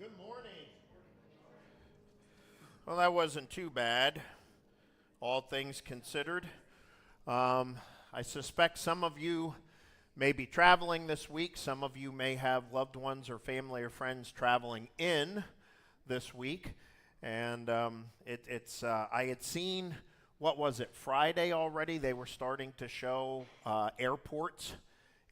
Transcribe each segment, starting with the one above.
Good morning. Well, that wasn't too bad, all things considered. Um, I suspect some of you may be traveling this week. Some of you may have loved ones or family or friends traveling in this week. And I had seen, what was it, Friday already? They were starting to show airports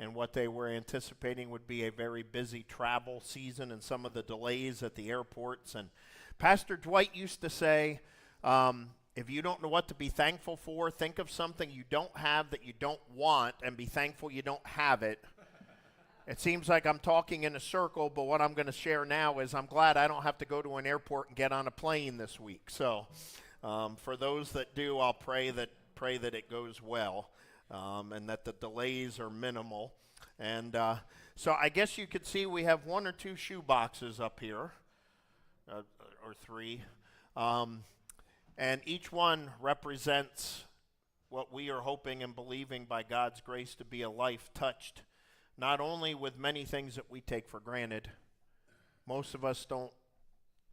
and what they were anticipating would be a very busy travel season and some of the delays at the airports. And Pastor Dwight used to say, if you don't know what to be thankful for, think of something you don't have that you don't want and be thankful you don't have it. It seems like I'm talking in a circle, but what I'm going to share now is I'm glad I don't have to go to an airport and get on a plane this week. So for those that do, I'll pray that it goes well. And that the delays are minimal. And so I guess you could see we have one or two shoe boxes up here, or three. And each one represents what we are hoping and believing by God's grace to be a life touched, not only with many things that we take for granted. Most of us don't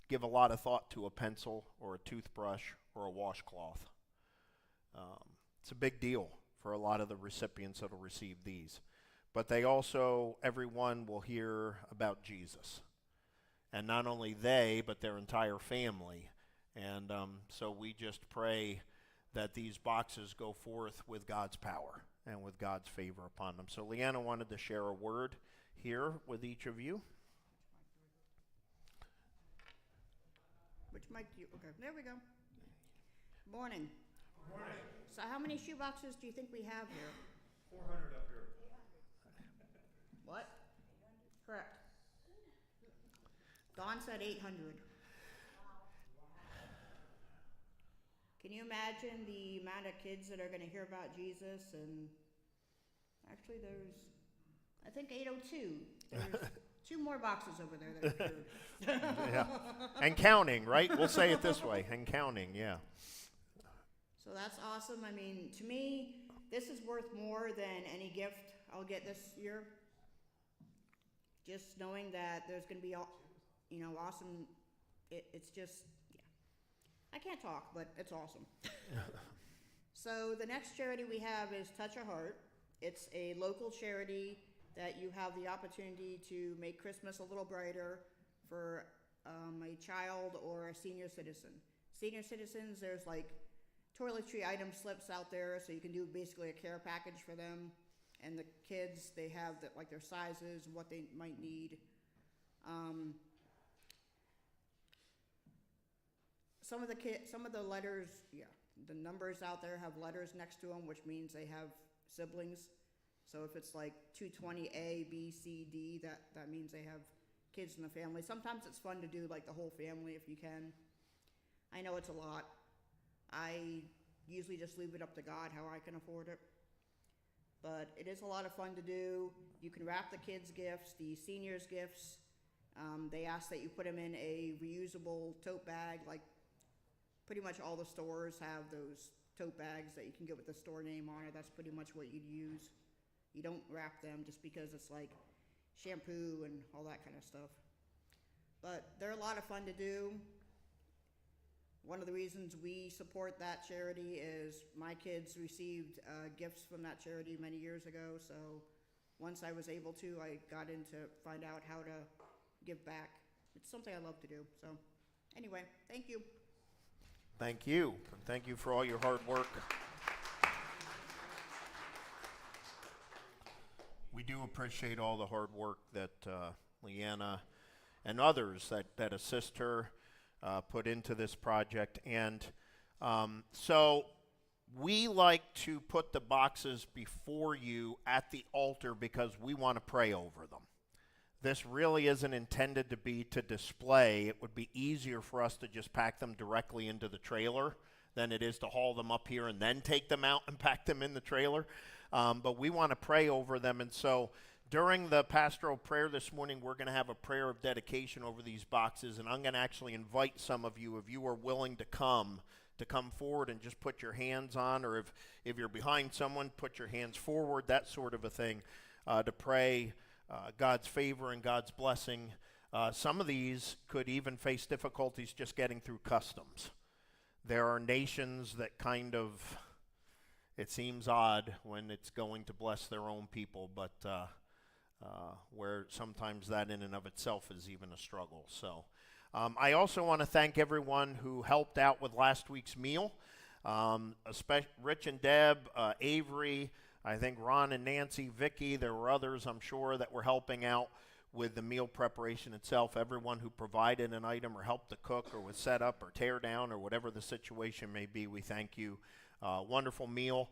give a lot of thought to a pencil or a toothbrush or a washcloth. It's a big deal for a lot of the recipients that will receive these. But they also, everyone will hear about Jesus. And not only they, but their entire family. And so we just pray that these boxes go forth with God's power and with God's favor upon them. So Leanna wanted to share a word here with each of you. Which mic do you, okay, there we go. Morning. Morning. So how many shoe boxes do you think we have here? 400 up here. What? Correct. Dawn said 800. Can you imagine the amount of kids that are going to hear about Jesus? And actually I think 802. There's two more boxes over there that are appeared. Yeah. And counting, right? We'll say it this way, and counting, yeah. So that's awesome. I mean, to me, this is worth more than any gift I'll get this year. Just knowing that there's going to be, awesome. It's just, yeah. I can't talk, but it's awesome. So the next charity we have is Touch a Heart. It's a local charity that you have the opportunity to make Christmas a little brighter for a child or a senior citizen. Senior citizens, there's like toiletry item slips out there, so you can do basically a care package for them. And the kids, they have their sizes, what they might need. Some of the letters, the numbers out there have letters next to them, which means they have siblings. So if it's like 220A, B, C, D, that means they have kids in the family. Sometimes it's fun to do like the whole family if you can. I know it's a lot. I usually just leave it up to God how I can afford it. But it is a lot of fun to do. You can wrap the kids' gifts, the seniors' gifts. They ask that you put them in a reusable tote bag. Like pretty much all the stores have those tote bags that you can get with the store name on it. That's pretty much what you'd use. You don't wrap them just because it's like shampoo and all that kind of stuff. But they're a lot of fun to do. One of the reasons we support that charity is my kids received gifts from that charity many years ago. So once I was able to, I got in to find out how to give back. It's something I love to do. So anyway, thank you. Thank you. And thank you for all your hard work. We do appreciate all the hard work that Leanna and others that assist her put into this project. And so we like to put the boxes before you at the altar because we want to pray over them. This really isn't intended to be to display. It would be easier for us to just pack them directly into the trailer than it is to haul them up here and then take them out and pack them in the trailer. But we want to pray over them. And so during the pastoral prayer this morning, we're going to have a prayer of dedication over these boxes. And I'm going to actually invite some of you, if you are willing to come forward and just put your hands on, or if you're behind someone, put your hands forward, that sort of a thing, to pray God's favor and God's blessing Some of these could even face difficulties just getting through customs. There are nations that kind of, it seems odd when it's going to bless their own people, but where sometimes that in and of itself is even a struggle. So I also want to thank everyone who helped out with last week's meal. Especially Rich and Deb, Avery, I think Ron and Nancy, Vicky, there were others I'm sure that were helping out with the meal preparation itself. Everyone who provided an item or helped to cook or was set up or tear down or whatever the situation may be, we thank you. Wonderful meal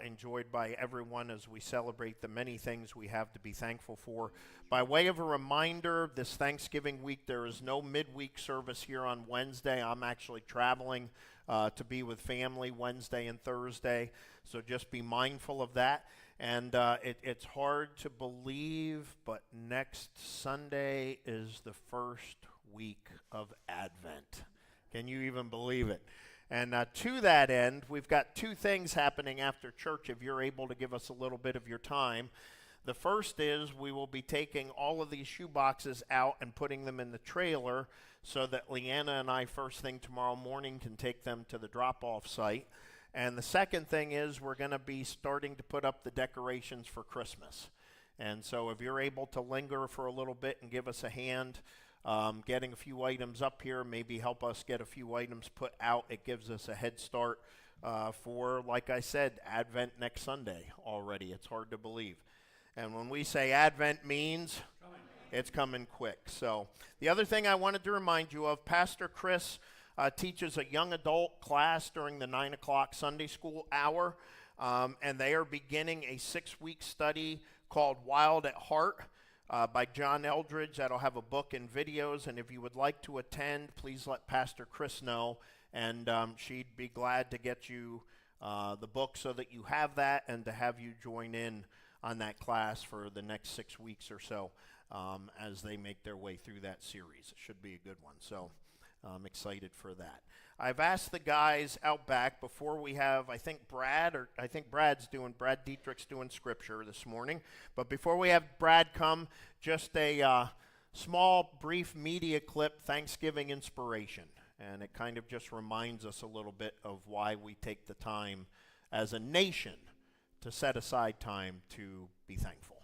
enjoyed by everyone as we celebrate the many things we have to be thankful for. By way of a reminder, this Thanksgiving week there is no midweek service here on Wednesday. I'm actually traveling to be with family Wednesday and Thursday, so just be mindful of that. And it's hard to believe, but next Sunday is the first week of Advent. Can you even believe it? And to that end, we've got two things happening after church if you're able to give us a little bit of your time. The first is we will be taking all of these shoe boxes out and putting them in the trailer so that Leanna and I first thing tomorrow morning can take them to the drop-off site. And the second thing is we're going to be starting to put up the decorations for Christmas. And so if you're able to linger for a little bit and give us a hand getting a few items up here, maybe help us get a few items put out, it gives us a head start for, like I said, Advent next Sunday already. It's hard to believe. And when we say Advent means it's coming quick. So the other thing I wanted to remind you of, Pastor Chris teaches a young adult class during the 9 o'clock Sunday school hour, and they are beginning a 6-week study called Wild at Heart by John Eldridge. That'll have a book and videos, and if you would like to attend, please let Pastor Chris know, and she'd be glad to get you the book so that you have that and to have you join in on that class for the next 6 weeks or so as they make their way through that series. It should be a good one, so I'm excited for that. I've asked the guys out back before we have, Brad Dietrich's doing scripture this morning, but before we have Brad come, just a small, brief media clip, Thanksgiving inspiration, and it kind of just reminds us a little bit of why we take the time as a nation to set aside time to be thankful.